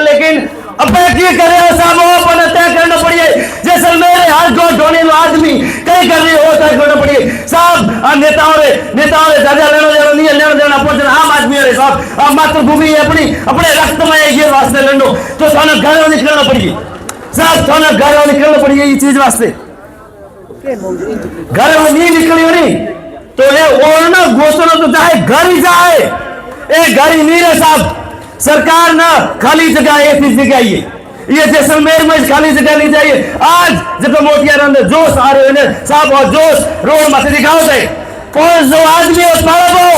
लेकिन अब की करे साहब वो तय करना पड़िए। जैसलमेर हाथ गो ढोने आदमी कई कर रही हो तय करना पड़िए साहब। नेताओं ने दर्जा लेना नहीं लेना देना पहुंचना आम आदमी है साहब। मातृभूमि अपनी अपने रक्त में ये वास्ते लड़ो तो थाना घर निकलना पड़िए साहब। थाना घर निकलना पड़िए ये चीज वास्ते घर नहीं निकली हो नहीं तो ये ओरना घोषणा तो चाहे घर ही जाए एक घर ही नहीं रहे साहब। सरकार ना खाली जगह एक ही जगह ये जैसलमेर में खाली जगह नहीं चाहिए। आज जब मोतियाराम में जोश आ रहे हैं साहब और जोश रोड मत दिखाओ थे 500 आदमी और पारा पाओ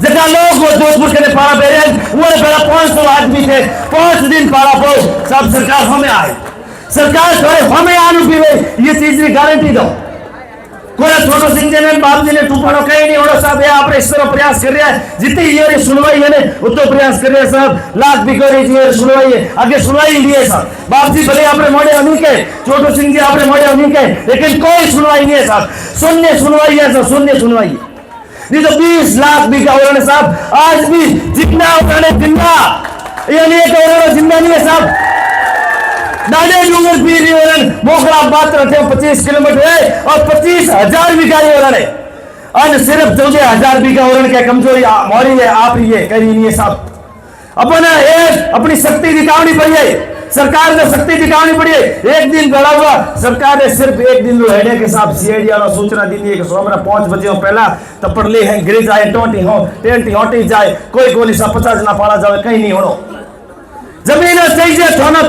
जगह लोग जोधपुर के पारा पे रहे वो पहला 500 आदमी थे 5 दिन पारा पाओ सब सरकार हमें आए सरकार थोड़े हमें आने की ये चीज की गारंटी दो। कोई छोटो सिंह जी ने बाप जी ने टूपड़ो कहीं नहीं होना साहब। आप इस तरह प्रयास कर रहा है जितनी ये सुनवाई है ना उतो प्रयास कर रहे हैं साहब। लाख भी कर सुनवाई है आगे सुनवाई नहीं है साहब। बाप जी भले आपने मोड़े नहीं के छोटो सिंह जी आपने मोड़े नहीं के लेकिन कोई सुनवाई नहीं है साहब। शून्य सुनवाई है साहब शून्य सुनवाई नहीं तो 20 लाख भी का उन्होंने साहब आज भी जितना उन्होंने जिंदा ये नहीं है जिंदा नहीं है साहब। दादे डूंगर पीर मोखरा बात रखे 25 किलोमीटर है और 25,000 बीघा और सिर्फ 14,000 बीघा के कमजोरी मौरी है आप ये करी नहीं है साहब। अपनी शक्ति दिखानी पड़ी सरकार ने शक्ति दिखानी पड़ी। एक दिन गड़ा हुआ सरकार ने सिर्फ एक दिन हेडे के साथ सीआईडी वाला सूचना दी है कि सोमवार 5 बजे पहला तपड़ ले हैं गिर जाए टोटी हो टेंटी हटी जाए कोई गोली सा 50 ना पाला जाए कहीं नहीं होनो। जमीन चाहिए थोड़ा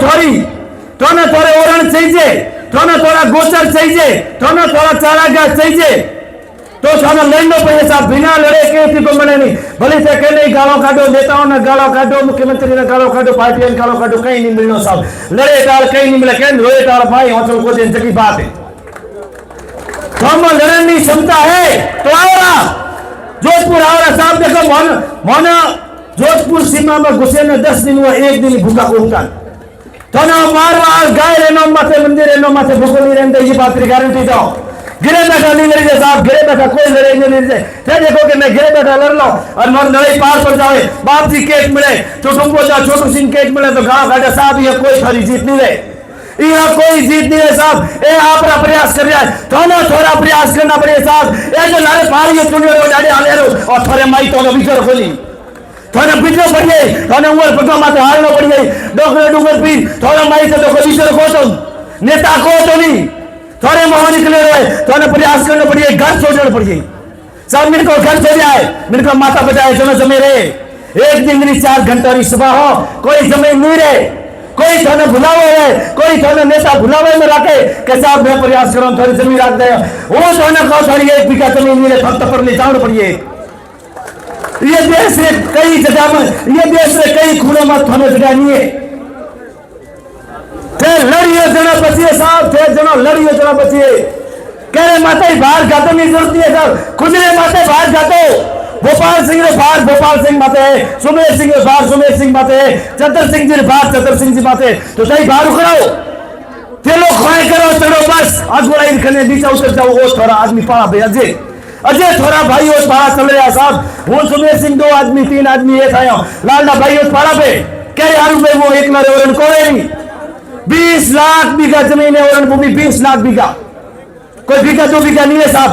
थोड़े ओरण चाहिए थोड़ा गोचर चाहिए थोड़ा चारागाह चाहिए तो थोड़ा लड़ना पड़े साहब। बिना लड़े किसी को मिले नहीं भले से कहने गालों काटो नेताओं ने गालों काटो मुख्यमंत्री ने गालों काटो पार्टी ने गालों काटो कहीं नहीं मिलना साहब। लड़े टाल कहीं नहीं मिले कहीं रोए टाल भाई होटल को दिन की बात है तो हम लड़ने की क्षमता है तो आओ जोधपुर आओ साहब। देखो मोना जोधपुर सीमा में घुसे ने 10 दिन हुआ 1 दिन भूखा को हुकान तो ना मारवाड़ गाय रहना माथे मंदिर रहना माथे भूखो नहीं रहते ये बात की गारंटी दो। गिरे बैठा नहीं लड़े साहब गिरे बैठा कोई लड़ेंगे नहीं फिर देखो कि मैं गिरे बैठा लड़ लो और मन लड़ाई पार पड़ जाए बाप जी केस मिले छोटू सिंह केस मिले तो गाँव काटे साहब ये कोई थारी जीत नहीं रहे यहाँ कोई जीत नहीं है साहब। ये आप प्रयास कर रहा है थोड़ा प्रयास करना पड़ेगा साहब। ये जो नारे पार ये चुने और थोड़े माई तो विचार खोली थोड़ा पीछे पड़िए थोड़ा ऊपर पटवा माथे हारना पड़िए डॉक्टर डूंगर पी थोड़ा माई से तो विचार को तुम नेता को तो नहीं थोड़े मोह निकले रहे थोड़ा प्रयास करना पड़िए घर छोड़ना पड़िए साहब। मेरे को घर छोड़ आए मेरे को माता बचाए चलो जमे रहे 1 दिन नहीं 4 घंटा नहीं सुबह हो कोई जमीन नहीं रहे कोई थोड़ा भुलावे है कोई थोड़ा नेता भुलावे में रखे कि साहब मैं प्रयास करूँ थोड़ी जमीन रख दे वो थोड़ा कहो थोड़ी 1 बीघा जमीन नहीं रहे तब पर ले जाना पड़िए। ये देश में कई जगह में ये देश में कई खूनों में थोड़े जगह नहीं है फिर लड़िए जना बचिए साहब फिर जना लड़िए जना बचिए कह रहे माता बाहर जाते नहीं जरूरत नहीं है साहब। खुजरे माते बाहर जाते गोपाल सिंह ने बाहर गोपाल सिंह माते है सुमेर सिंह बाहर सुमेर सिंह माते है चतर सिंह जी बाहर चतर सिंह जी माते तो सही बाहर उखड़ाओ ते लोग खोए करो चढ़ो बस अगुड़ाई खने नीचे उतर जाओ वो थोड़ा आदमी पाड़ा भाई अजय थोड़ा भाई उस पारा चल रहा साहब। वो सुमेर सिंह 2 आदमी 3 आदमी एक आया लालडा भाई उस पारा पे कह यार वो एक ना रेवरन को नहीं 20 लाख बीघा जमीन है और भूमि 20 लाख बीघा कोई बीघा 2 बीघा नहीं है साहब।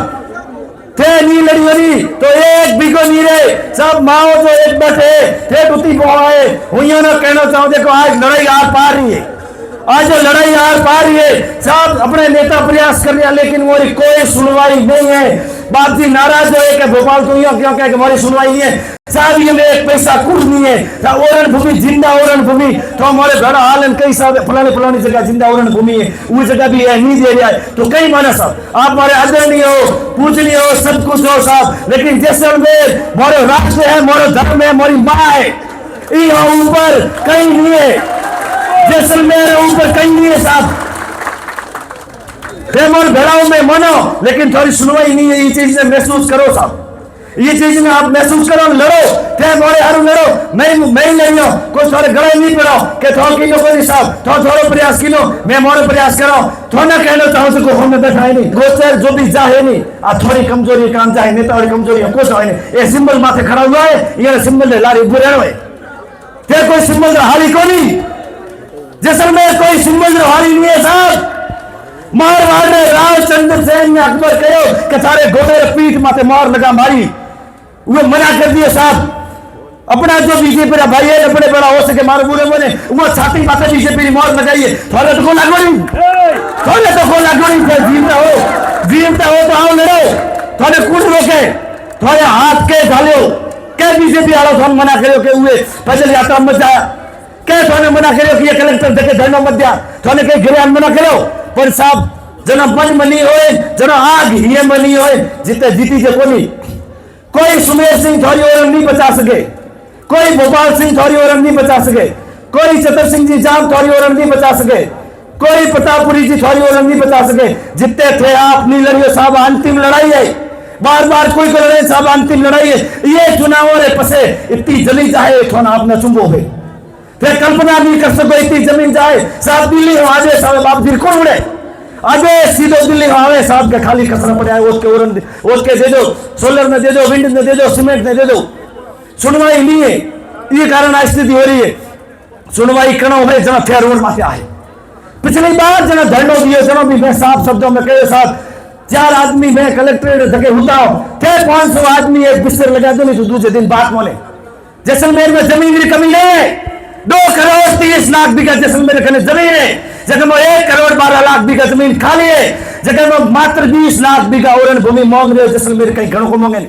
थे नहीं लड़ी बनी तो 1 बीघो नहीं रहे सब माओ जो एक बैठे थे टूटी पहुंचाए हुई ना कहना चाहूं देखो आज लड़ाई आर पार रही है आज जो लड़ाई आर पार रही है साहब। अपने नेता प्रयास कर रहे हैं लेकिन वो कोई सुनवाई नहीं है। बाप जी नाराज हो कि भोपाल तो क्यों कह के हमारी सुनवाई नहीं है साहब। ये में 1 पैसा कुछ नहीं है ओरण भूमि जिंदा ओरण भूमि तो हमारे बड़ा हाल कई साहब फलानी जगह जिंदा ओरण भूमि है वो जगह भी है नहीं दे रहा है तो कई माना साहब। आप हमारे आदरणीय हो पूजनीय हो सब कुछ हो साहब लेकिन जैसलमेर मोरे राष्ट्र है मोरे धर्म है मोरी माँ है यहाँ ऊपर कहीं नहीं है जैसलमेर ऊपर कहीं नहीं है साहब। और भेड़ाओं में मनो लेकिन थोड़ी सुनवाई नहीं है। ये चीज महसूस करो साहब ये चीज में आप महसूस करो लड़ो थे मोरे हारू लड़ो मैं लड़ियो कोई थोड़े गड़े नहीं पड़ो कि थोड़ा किलो कोई साहब थोड़ो प्रयास किलो मैं मोरे प्रयास करो थोड़ा कहना चाहो तो हमें बैठा है नहीं गोचर जो भी चाहे नहीं आ थोड़ी कमजोरी काम चाहे नेता वाली कमजोरी कुछ है नहीं ये सिंबल माथे खड़ा हुआ है ये सिंबल लारी बुरे है कोई सिंबल हाली को नहीं जैसलमेर कोई समझ वाली नहीं है साहब। मारवाड़ ने रामचंद्र सेन ने अकबर कहो कि सारे गोटे पीठ माथे मार लगा मारी, वो मना कर दिए साहब। अपना जो बीजेपी का भाई है बड़े बड़ा हो सके मारो बुरे बोले वो छाती माथे बीजेपी मोर लगाइए। थोड़े तो को लागो नहीं, थोड़े तो को लागो नहीं। जीवता हो तो आओ लड़ो। थोड़े कुछ रोके थोड़े हाथ के डालो क्या बीजेपी वालों थोड़ा मना करो कि हुए पैदल यात्रा मत जा, क्या थोड़े मना करो कि ये कलेक्टर देखे धरना मत दिया, थोड़े कहीं गिरयान मना करो। पर साहब जना मन मनी होए जना आग ये मनी होए जिते जीती जे कोई सुमेर सिंह थोड़ी और नहीं बचा सके, कोई भोपाल सिंह थोड़ी और नहीं बचा सके, कोई चतर सिंह जी जाम थोड़ी और नहीं बचा सके, कोई प्रतापपुरी जी थोड़ी और नहीं बचा सके। जितने थे आप नहीं लड़ियो साहब, अंतिम लड़ाई है। बार बार कोई को लड़े साहब, अंतिम लड़ाई है। ये चुनावों रे पसे इतनी जली जाए थोड़ा आपने चुंबोगे, फिर कल्पना नहीं कर सको इतनी जमीन जाए साहब। दिल्ली हो आजे साहब आप फिर कौन उड़े आगे सीधो दिल्ली हो आवे साहब के खाली कसना पड़ा है। उसके दे दो, सोलर में दे दो, विंड में दे दो, सीमेंट में दे दो। सुनवाई नहीं है, ये कारण स्थिति हो रही है। सुनवाई करो है जना थे रोड माथे आए। पिछली बार जना धरनो दिए जना भी मैं साफ शब्दों में कहे साहब 4 आदमी मैं कलेक्ट्रेट धके उठाओ थे 500 आदमी एक बिस्तर लगा दो नहीं तो दूसरे दिन बात मोले। जैसलमेर में जमीन की कमी नहीं है। 2 करोड़ 30 लाख बीघा जैसलमेर में जमीन है, जगह में 1 करोड़ 12 लाख बीघा जमीन खाली है, जगह में मात्र 20 लाख बीघा और भूमि मांग रहे हो। जैसलमेर कहीं घरों को मांगे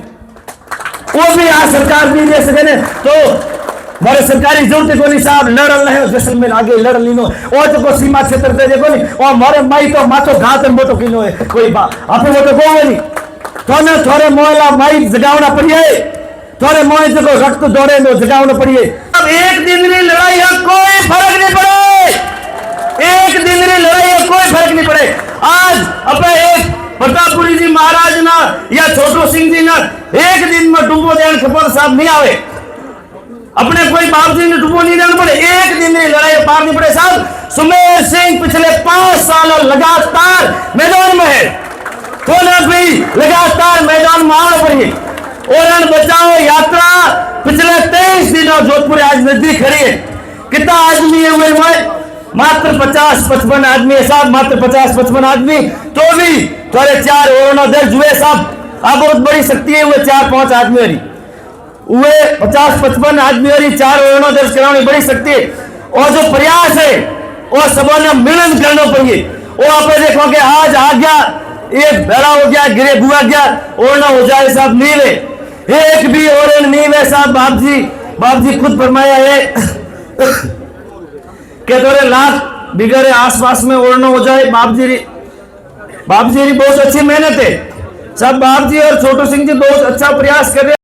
वो भी आज सरकार नहीं दे सके तो हमारे सरकारी जरूरत को नहीं साहब लड़ल नहीं जैसलमेर आगे लड़ लीनो और तो सीमा क्षेत्र दे देखो नहीं और हमारे माई तो माथो घात मोटो किलो है कोई बात आप वो तो को नहीं थोड़े थोड़े मोहला माई जगावना पड़िए, थोड़े मोह जो रक्त दौड़े नो जगावना पड़िए। अब एक दिन की लड़ाई है कोई फर्क नहीं पड़े, एक दिन की लड़ाई है कोई फर्क नहीं पड़े। आज अपने एक प्रतापपुरी जी महाराज ना या छोटू सिंह जी ना एक दिन में डूबो देन खबर साहब नहीं आवे, अपने कोई बाप जी ने डूबो नहीं देना पड़े, एक दिन की लड़ाई पार नहीं पड़े साहब। सुमेर सिंह पिछले 5 साल लगातार मैदान में है, थोड़ा भी लगातार मैदान में आना पड़िए। और बचाओ यात्रा पिछले 23 दिनों जोधपुर आज नजदीक खड़ी है। कितना आदमी है हुए मात्र 50-55 आदमी है साहब, मात्र 50-55 आदमी तो भी थोड़े 4 और दर्ज हुए साहब। आप बहुत बड़ी शक्ति है हुए 4-5 आदमी वाली हुए 50-55 आदमी वाली 4 और दर्ज कराने बड़ी शक्ति है। और जो प्रयास है वो सबों ने मिलन करना पड़िए। वो आप देखो कि आज आ गया एक भेड़ा हो गया गिरे बुआ गया और ना हो जाए साहब नीले एक भी और नील है साहब। बाप जी खुद फरमाया है कि थोड़े लाख बिगड़े आसपास में ओढ़ना हो जाए। बाप जी बहुत अच्छी मेहनत है सब। बाप जी और छोटू सिंह जी बहुत अच्छा प्रयास कर रहे हैं।